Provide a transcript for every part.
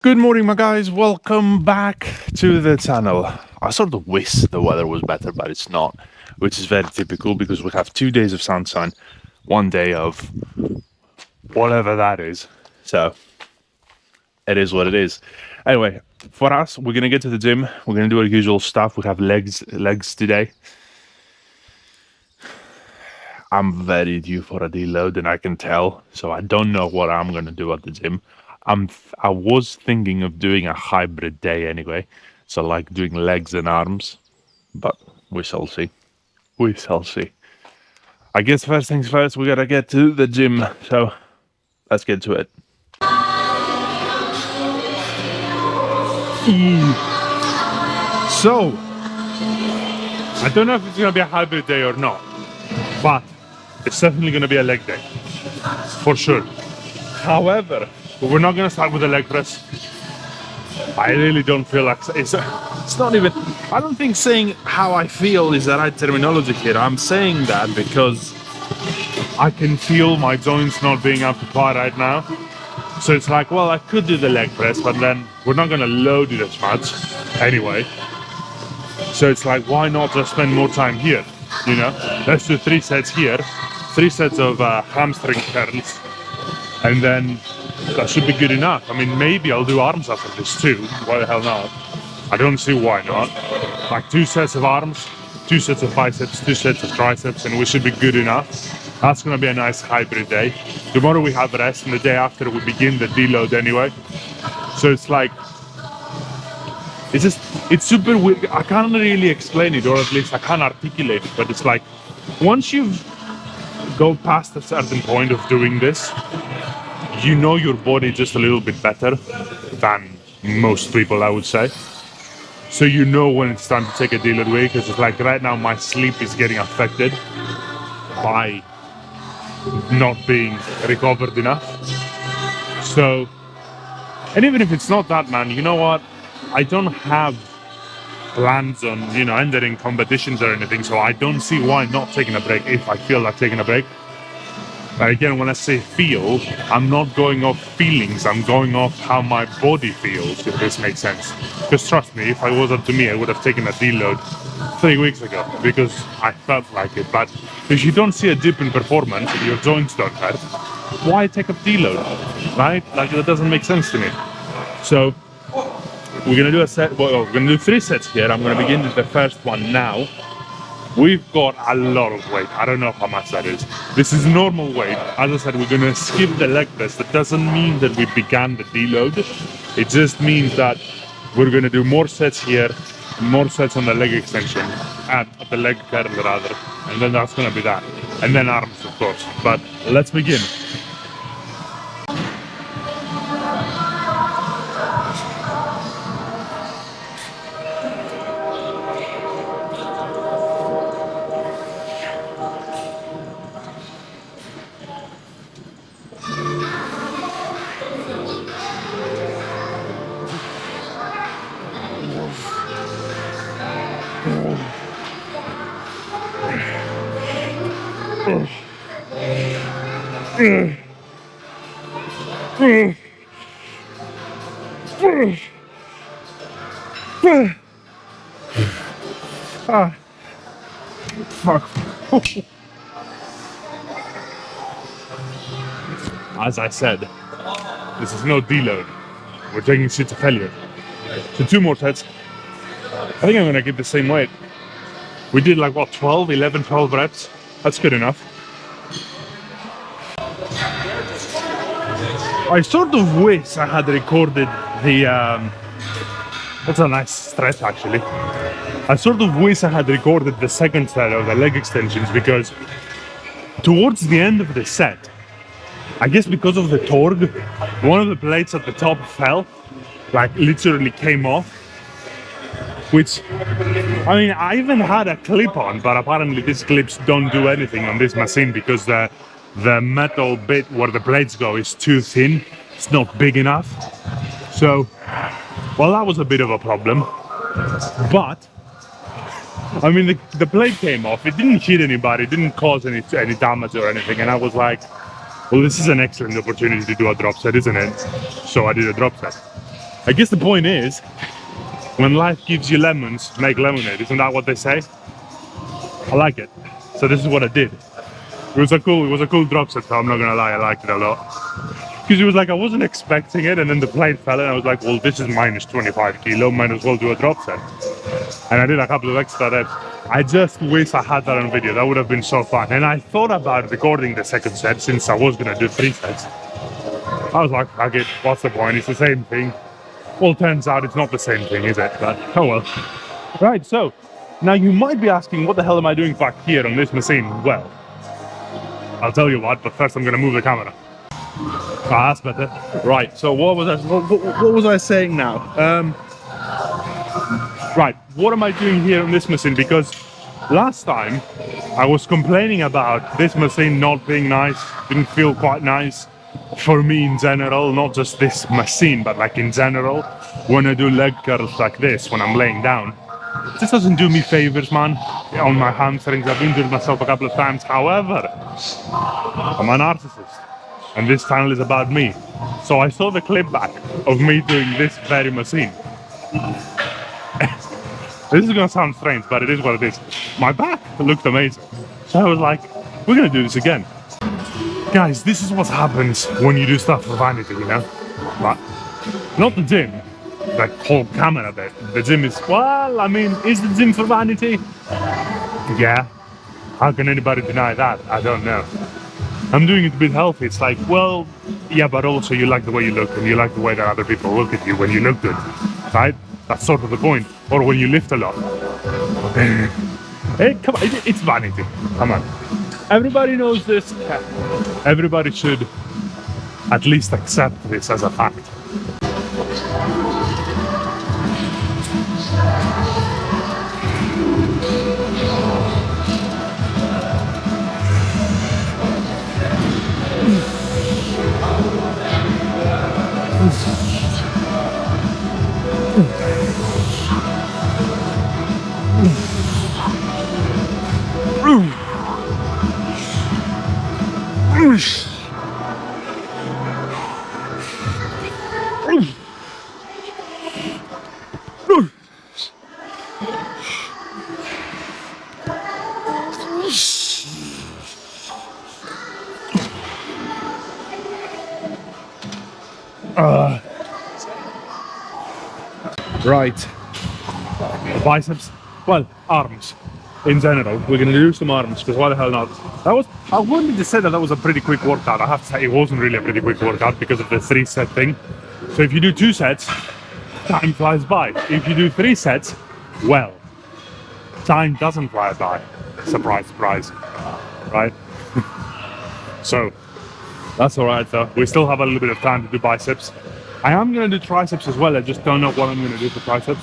Good morning, my guys. Welcome back to the channel. I sort of wish the weather was better, but it's not, which is very typical because we have 2 days of sunshine, 1 day of whatever that is. So it is what it is. Anyway, for us, we're gonna get to the gym. We're gonna do our usual stuff. We have legs today. I'm very due for a deload, and I can tell. So I don't know what I'm gonna do at the gym. I was thinking of doing a hybrid day anyway, so like doing legs and arms, but we shall see. We shall see. I guess first things first, we gotta get to the gym. So let's get to it. So I don't know if it's gonna be a hybrid day or not, but it's definitely gonna be a leg day for sure. However, we're not gonna start with a leg press. I really don't feel like it's not even. I don't think saying how I feel is the right terminology here. I'm saying that because I can feel my joints not being up to par right now. So it's like, well, I could do the leg press, but then we're not gonna load it as much anyway. So it's like, why not just spend more time here? You know, let's do 3 sets here, 3 sets of hamstring curls, and then that should be good enough. I mean, maybe I'll do arms after this too. Why the hell not? I don't see why not. Like 2 sets of arms, 2 sets of biceps, 2 sets of triceps, and we should be good enough. That's gonna be a nice hybrid day. Tomorrow we have rest, and the day after we begin the deload anyway. So it's like, it's super weird. I can't really explain it, or at least I can't articulate it, but it's like, once you've go past a certain point of doing this, you know your body just a little bit better than most people, I would say. So you know when it's time to take a deload away, because it's like right now my sleep is getting affected by not being recovered enough. So, and even if it's not that, man, you know what? I don't have plans on, entering competitions or anything, so I don't see why not taking a break if I feel like taking a break. But again, when I say feel, I'm not going off feelings, I'm going off how my body feels, if this makes sense. Because trust me, if I was up to me, I would have taken a deload 3 weeks ago, because I felt like it. But if you don't see a dip in performance and your joints don't hurt, why take a deload, right? Like, that doesn't make sense to me. So we're gonna do we're gonna do 3 sets here. I'm gonna begin with the first one now. We've got a lot of weight. I don't know how much that is. This is normal weight. As I said, we're gonna skip the leg press. That doesn't mean that we began the deload. It just means that we're gonna do more sets here, more sets on the leg extension, at the leg curl rather, and then that's gonna be that. And then arms, of course. But let's begin. Fuck. As I said, this is no deload. We're taking shit to failure. So 2 more sets. I think I'm gonna keep the same weight. We did like what, 12 reps? That's good enough. I sort of wish I had recorded the, that's a nice stretch actually. I sort of wish I had recorded the second set of the leg extensions, because towards the end of the set, I guess because of the torque, one of the plates at the top fell, like literally came off. Which, I mean, I even had a clip on, but apparently these clips don't do anything on this machine because the metal bit where the blades go is too thin. It's not big enough. So, well, that was a bit of a problem. But, I mean, the blade came off. It didn't hit anybody, it didn't cause any damage or anything. And I was like, well, this is an excellent opportunity to do a drop set, isn't it? So I did a drop set. I guess the point is, when life gives you lemons, make lemonade. Isn't that what they say? I like it. So this is what I did. It was a cool drop set, so I'm not gonna lie, I liked it a lot. Because it was like, I wasn't expecting it, and then the plate fell, and I was like, well, this is minus 25 kilo, might as well do a drop set. And I did a couple of extra reps. I just wish I had that on video, that would have been so fun. And I thought about recording the second set, since I was gonna do 3 sets. I was like, fuck it, what's the point, it's the same thing. Well, turns out it's not the same thing, is it? But, oh well. Right, so, now you might be asking, what the hell am I doing back here on this machine? Well, I'll tell you what, but first I'm gonna move the camera. Ah, that's better. Right, so what was I saying now? Right, what am I doing here on this machine? Because last time I was complaining about this machine not being nice, didn't feel quite nice for me in general, not just this machine, but like in general, when I do leg curls like this, when I'm laying down. This doesn't do me favors, man, on my hamstrings. I've injured myself a couple of times. However, I'm a narcissist, and this channel is about me. So I saw the clip back of me doing this very machine. This is gonna sound strange, but it is what it is. My back looked amazing. So I was like, we're gonna do this again. Guys, this is what happens when you do stuff for vanity, you know? But not the gym. Like whole camera bit. The gym is, well, I mean, is the gym for vanity? Yeah. How can anybody deny that? I don't know. I'm doing it a bit healthy. It's like, well, yeah, but also you like the way you look, and you like the way that other people look at you when you look good, right? That's sort of the point. Or when you lift a lot. Hey, come on, it's vanity. Come on. Everybody knows this. Everybody should at least accept this as a fact. Right, biceps, well, arms in general. We're gonna do some arms, because why the hell not? I wanted to say that was a pretty quick workout. I have to say it wasn't really a pretty quick workout because of the 3-set thing. So if you do 2 sets, time flies by. If you do 3 sets, well, time doesn't fly by. Surprise, surprise, right? So that's all right though. We still have a little bit of time to do biceps. I am going to do triceps as well. I just don't know what I'm going to do for triceps.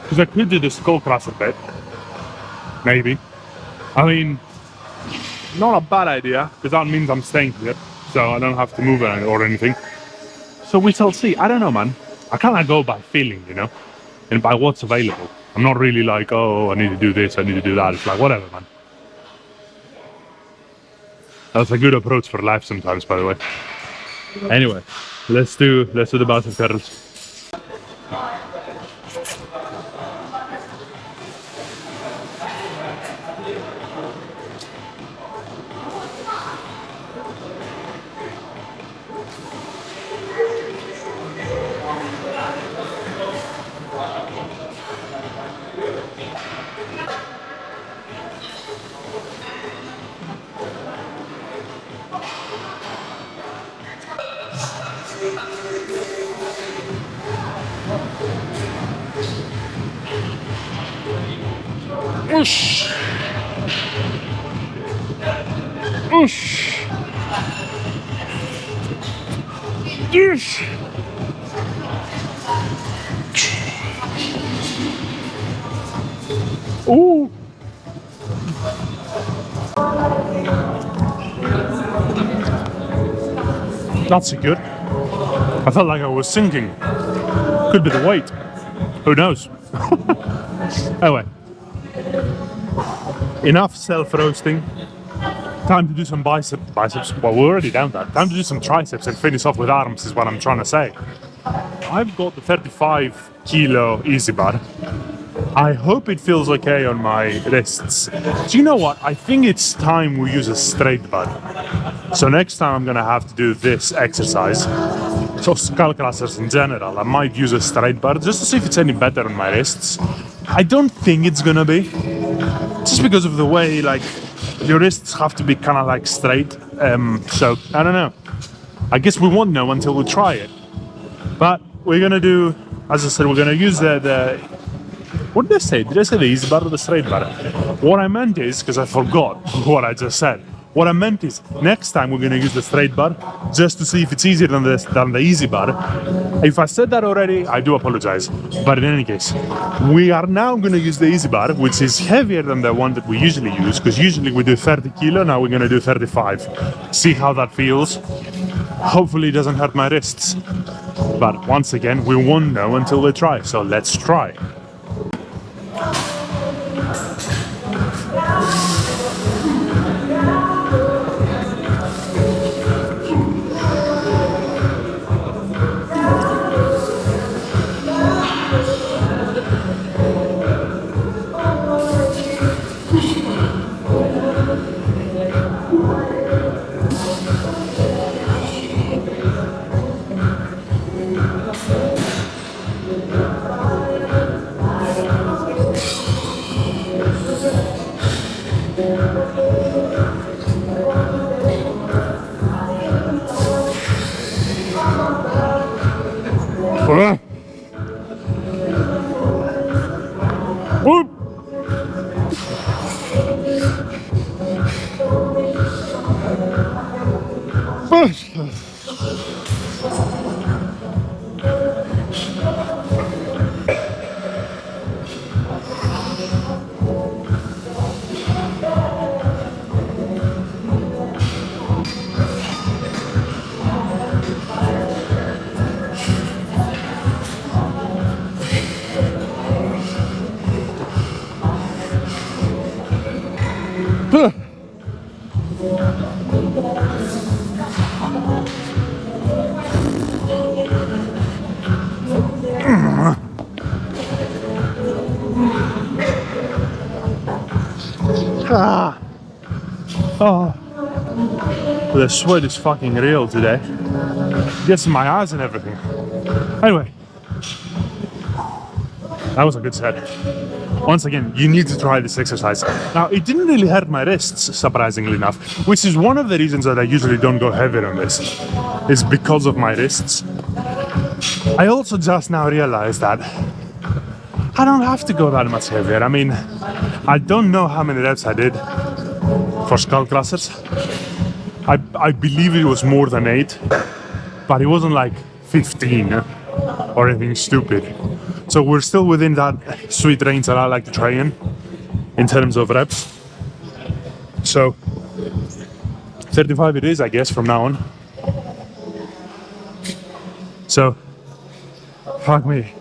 Because I could do the skull crusher bit. Maybe. I mean, not a bad idea, because that means I'm staying here. So I don't have to move or anything. So we shall see. I don't know, man. I kind of go by feeling, you know? And by what's available. I'm not really like, oh, I need to do this, I need to do that. It's like, whatever, man. That's a good approach for life sometimes, by the way. Anyway. Let's do the bicep curls. Oosh. Oosh. Oosh. Ooh. That's good. I felt like I was sinking. Could be the weight. Who knows? Anyway. Enough self-roasting. Time to do some biceps. Well, we're already down that. Time to do some triceps and finish off with arms is what I'm trying to say. I've got the 35 kilo easy bar. I hope it feels okay on my wrists. Do you know what? I think it's time we use a straight bar. So next time I'm gonna have to do this exercise. So skull crushers in general, I might use a straight bar just to see if it's any better on my wrists. I don't think it's gonna be, just because of the way like your wrists have to be kind of like straight. So I don't know. I guess we won't know until we try it. But we're gonna do, as I said, we're gonna use the what did I say? Did I say the easy bar or the straight bar? What I meant is, because I forgot what I just said. What I meant is, next time we're gonna use the straight bar, just to see if it's easier than the easy bar. If I said that already, I do apologize. But in any case, we are now gonna use the easy bar, which is heavier than the one that we usually use, because usually we do 30 kilo, now we're gonna do 35. See how that feels. Hopefully it doesn't hurt my wrists. But once again, we won't know until we try, so let's try. Oh, the sweat is fucking real today. Gets in my eyes and everything. Anyway, that was a good set. Once again, you need to try this exercise. Now, it didn't really hurt my wrists, surprisingly enough, which is one of the reasons that I usually don't go heavier on this. It's because of my wrists. I also just now realized that I don't have to go that much heavier. I mean, I don't know how many reps I did for skull crushers. I believe it was more than 8, but it wasn't like 15 or anything stupid. So we're still within that sweet range that I like to train in terms of reps. So 35 it is, I guess, from now on. So, fuck me.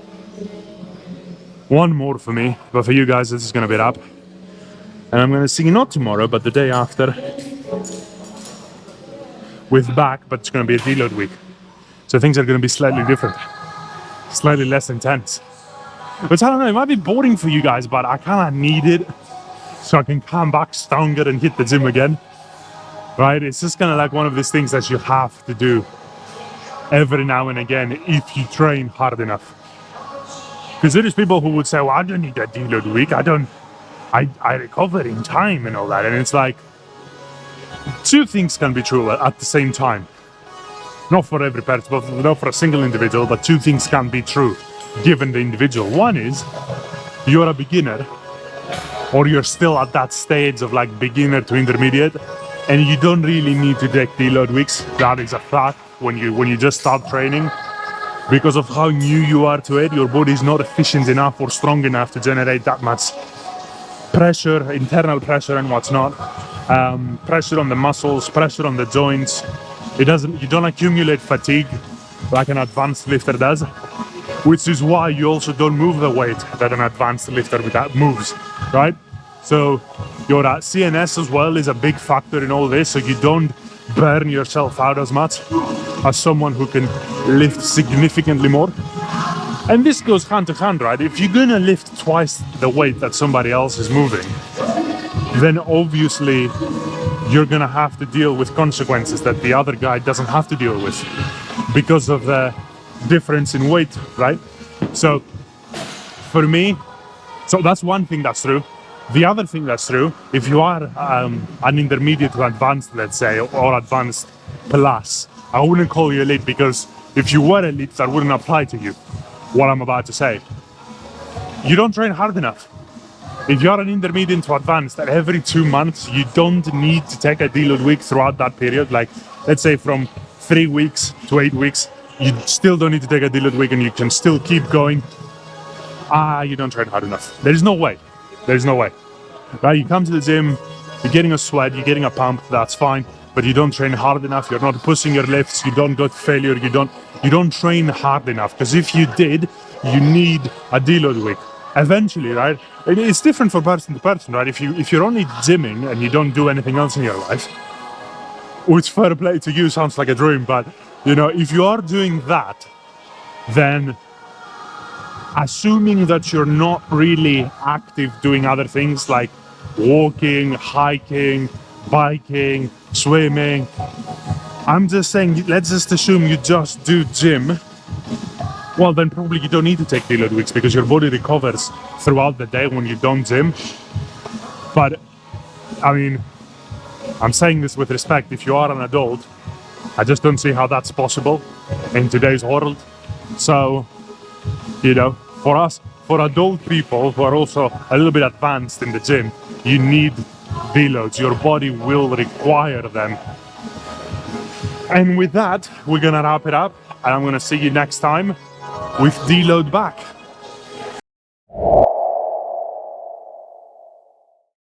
One more for me, but for you guys this is gonna be up. And I'm gonna see you not tomorrow, but the day after with back, but it's gonna be a deload week. So things are gonna be slightly different, slightly less intense. Which I don't know, it might be boring for you guys, but I kinda need it so I can come back stronger and hit the gym again. Right? It's just kinda like one of these things that you have to do every now and again if you train hard enough. Because there is people who would say, well, I don't need a deload week, I recover in time and all that. And it's like, two things can be true at the same time. Not for every person, but not for a single individual, but two things can be true given the individual. One is, you're a beginner, or you're still at that stage of like beginner to intermediate, and you don't really need to take deload weeks. That is a fact. When you just start training, because of how new you are to it, your body is not efficient enough or strong enough to generate that much pressure, internal pressure and what's not. Pressure on the muscles, pressure on the joints. You don't accumulate fatigue like an advanced lifter does, which is why you also don't move the weight that an advanced lifter moves, right? So your CNS as well is a big factor in all this, so you don't burn yourself out as much as someone who can lift significantly more. And this goes hand to hand, right? If you're gonna lift twice the weight that somebody else is moving, then obviously you're gonna have to deal with consequences that the other guy doesn't have to deal with because of the difference in weight, right? So for me, so that's one thing that's true. The other thing that's true, if you are an intermediate to advanced, let's say, or advanced plus, I wouldn't call you elite, because if you were elite, that wouldn't apply to you, what I'm about to say. You don't train hard enough. If you're an intermediate to advanced, every 2 months, you don't need to take a deload week throughout that period. Like, let's say from 3 weeks to 8 weeks, you still don't need to take a deload week and you can still keep going. You don't train hard enough. There's no way. There's no way. Right? You come to the gym, you're getting a sweat, you're getting a pump, that's fine, but you don't train hard enough, you're not pushing your lifts, you don't go to failure, you don't train hard enough. Because if you did, you need a deload week. Eventually, right? It's different for person to person, right? If you're only gymming and you don't do anything else in your life, which fair play to you, sounds like a dream, but you know, if you are doing that, then assuming that you're not really active doing other things like walking, hiking, biking, swimming, I'm just saying, let's just assume you just do gym, well then probably you don't need to take deload weeks because your body recovers throughout the day when you don't gym. But I mean, I'm saying this with respect. If you are an adult, I just don't see how that's possible in today's world. So, you know, for us, for adult people who are also a little bit advanced in the gym, you need deloads. Your body will require them. And with that, we're gonna wrap it up, and I'm gonna see you next time with Deload Back.